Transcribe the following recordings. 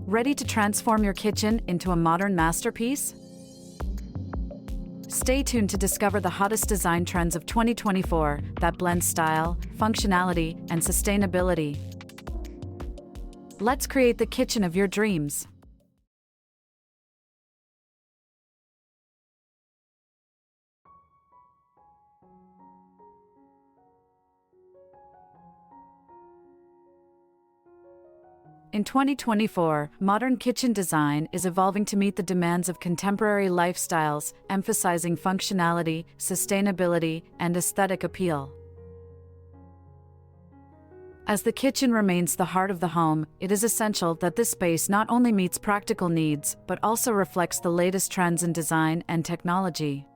Ready to transform your kitchen into a modern masterpiece? Stay tuned to discover the hottest design trends of 2024 that blend style, functionality, and sustainability. Let's create the kitchen of your dreams. In 2024, modern kitchen design is evolving to meet the demands of contemporary lifestyles, emphasizing functionality, sustainability, and aesthetic appeal. As the kitchen remains the heart of the home, it is essential that this space not only meets practical needs, but also reflects the latest trends in design and technology.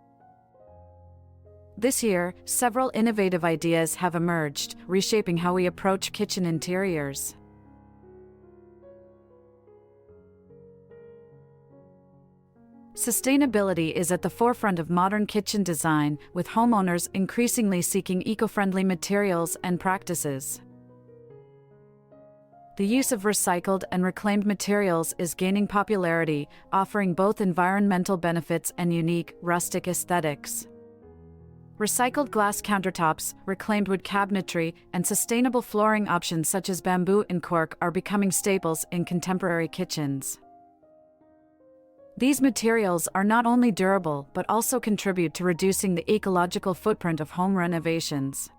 This year, several innovative ideas have emerged, reshaping how we approach kitchen interiors. Sustainability is at the forefront of modern kitchen design, with homeowners increasingly seeking eco-friendly materials and practices. The use of recycled and reclaimed materials is gaining popularity, offering both environmental benefits and unique, rustic aesthetics. Recycled glass countertops, reclaimed wood cabinetry, and sustainable flooring options such as bamboo and cork are becoming staples in contemporary kitchens. These materials are not only durable but also contribute to reducing the ecological footprint of home renovations.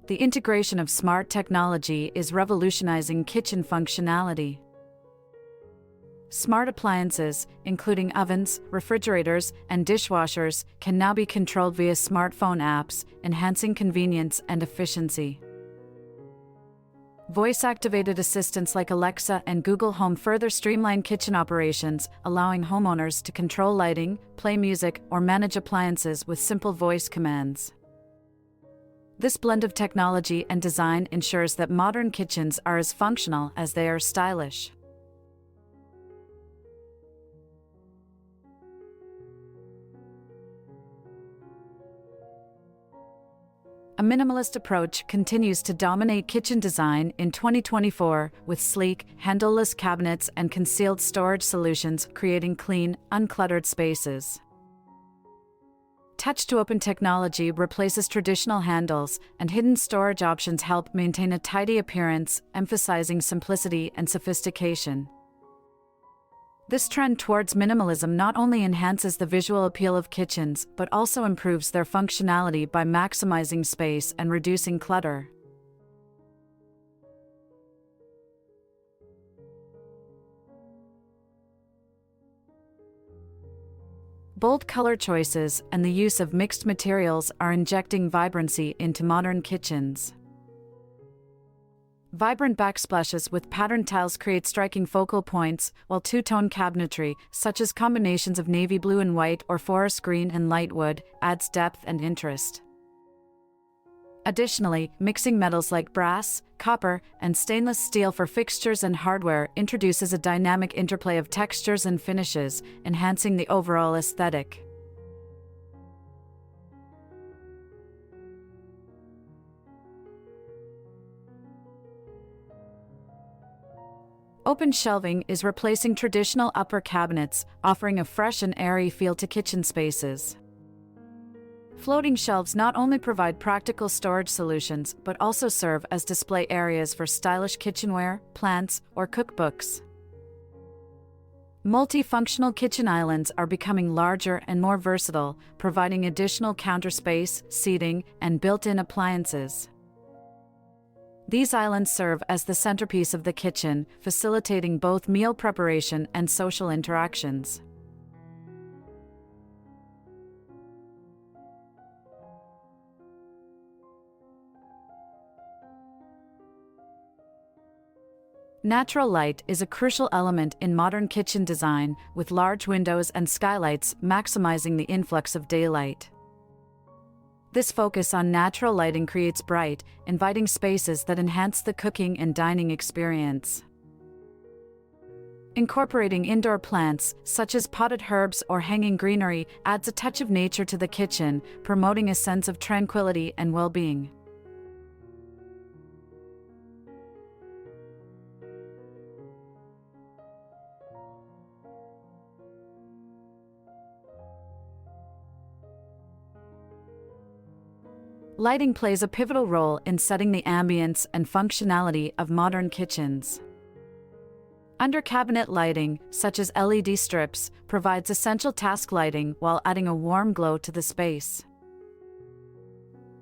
The integration of smart technology is revolutionizing kitchen functionality. Smart appliances, including ovens, refrigerators, and dishwashers, can now be controlled via smartphone apps, enhancing convenience and efficiency. Voice-activated assistants like Alexa and Google Home further streamline kitchen operations, allowing homeowners to control lighting, play music, or manage appliances with simple voice commands. This blend of technology and design ensures that modern kitchens are as functional as they are stylish. A minimalist approach continues to dominate kitchen design in 2024, with sleek, handleless cabinets and concealed storage solutions creating clean, uncluttered spaces. Touch-to-open technology replaces traditional handles, and hidden storage options help maintain a tidy appearance, emphasizing simplicity and sophistication. This trend towards minimalism not only enhances the visual appeal of kitchens, but also improves their functionality by maximizing space and reducing clutter. Bold color choices and the use of mixed materials are injecting vibrancy into modern kitchens. Vibrant backsplashes with patterned tiles create striking focal points, while two-tone cabinetry, such as combinations of navy blue and white or forest green and light wood, adds depth and interest. Additionally, mixing metals like brass, copper, and stainless steel for fixtures and hardware introduces a dynamic interplay of textures and finishes, enhancing the overall aesthetic. Open shelving is replacing traditional upper cabinets, offering a fresh and airy feel to kitchen spaces. Floating shelves not only provide practical storage solutions but also serve as display areas for stylish kitchenware, plants, or cookbooks. Multifunctional kitchen islands are becoming larger and more versatile, providing additional counter space, seating, and built-in appliances. These islands serve as the centerpiece of the kitchen, facilitating both meal preparation and social interactions. Natural light is a crucial element in modern kitchen design, with large windows and skylights maximizing the influx of daylight. This focus on natural lighting creates bright, inviting spaces that enhance the cooking and dining experience. Incorporating indoor plants, such as potted herbs or hanging greenery, adds a touch of nature to the kitchen, promoting a sense of tranquility and well-being. Lighting plays a pivotal role in setting the ambience and functionality of modern kitchens. Under-cabinet lighting, such as LED strips, provides essential task lighting while adding a warm glow to the space.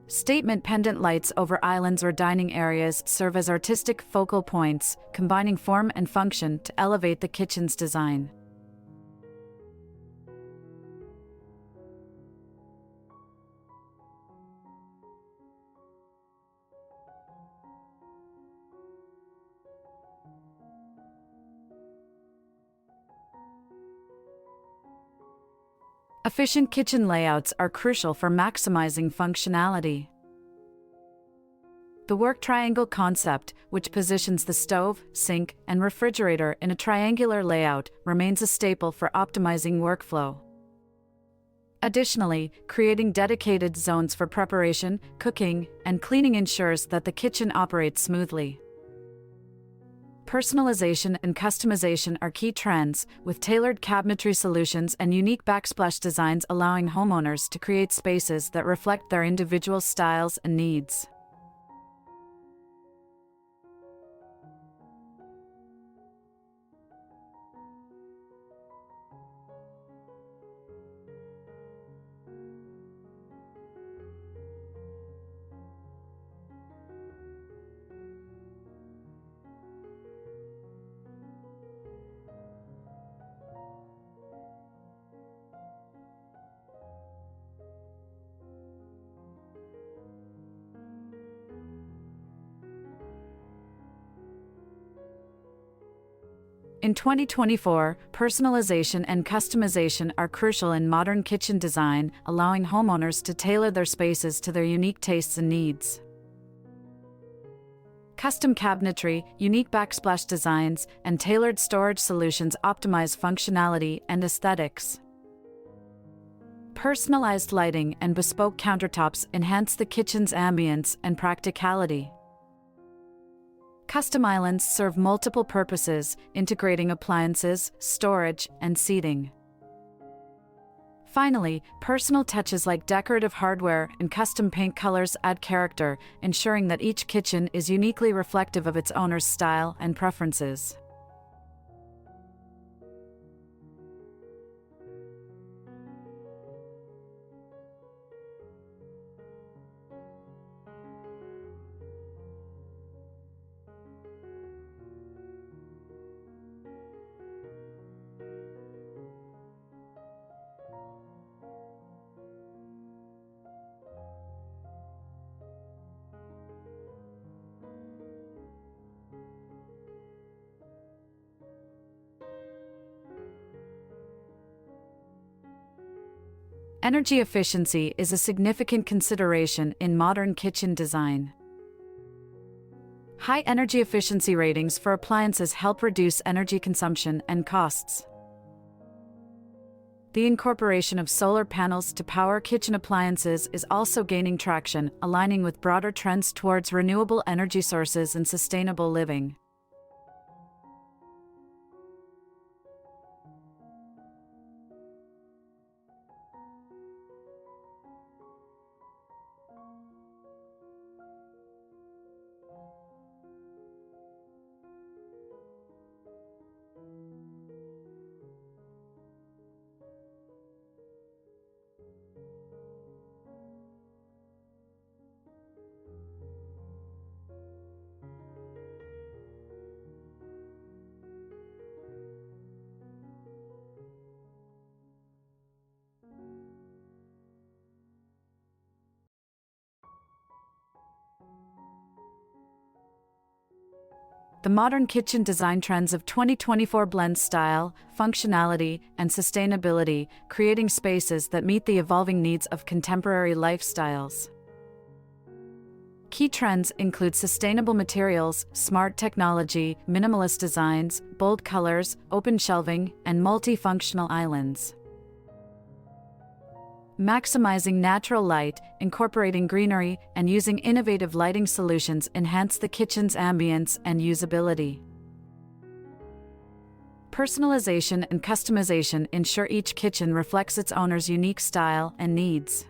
Statement pendant lights over islands or dining areas serve as artistic focal points, combining form and function to elevate the kitchen's design. Efficient kitchen layouts are crucial for maximizing functionality. The work triangle concept, which positions the stove, sink, and refrigerator in a triangular layout, remains a staple for optimizing workflow. Additionally, creating dedicated zones for preparation, cooking, and cleaning ensures that the kitchen operates smoothly. Personalization and customization are key trends, with tailored cabinetry solutions and unique backsplash designs allowing homeowners to create spaces that reflect their individual styles and needs. In 2024, personalization and customization are crucial in modern kitchen design, allowing homeowners to tailor their spaces to their unique tastes and needs. Custom cabinetry, unique backsplash designs, and tailored storage solutions optimize functionality and aesthetics. Personalized lighting and bespoke countertops enhance the kitchen's ambience and practicality. Custom islands serve multiple purposes, integrating appliances, storage, and seating. Finally, personal touches like decorative hardware and custom paint colors add character, ensuring that each kitchen is uniquely reflective of its owner's style and preferences. Energy efficiency is a significant consideration in modern kitchen design. High energy efficiency ratings for appliances help reduce energy consumption and costs. The incorporation of solar panels to power kitchen appliances is also gaining traction, aligning with broader trends towards renewable energy sources and sustainable living. The modern kitchen design trends of 2024 blend style, functionality, and sustainability, creating spaces that meet the evolving needs of contemporary lifestyles. Key trends include sustainable materials, smart technology, minimalist designs, bold colors, open shelving, and multifunctional islands. Maximizing natural light, incorporating greenery, and using innovative lighting solutions enhance the kitchen's ambience and usability. Personalization and customization ensure each kitchen reflects its owner's unique style and needs.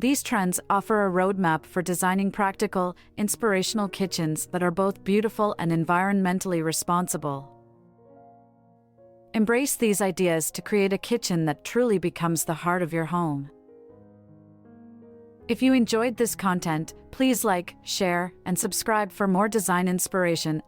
These trends offer a roadmap for designing practical, inspirational kitchens that are both beautiful and environmentally responsible. Embrace these ideas to create a kitchen that truly becomes the heart of your home. If you enjoyed this content, please like, share, and subscribe for more design inspiration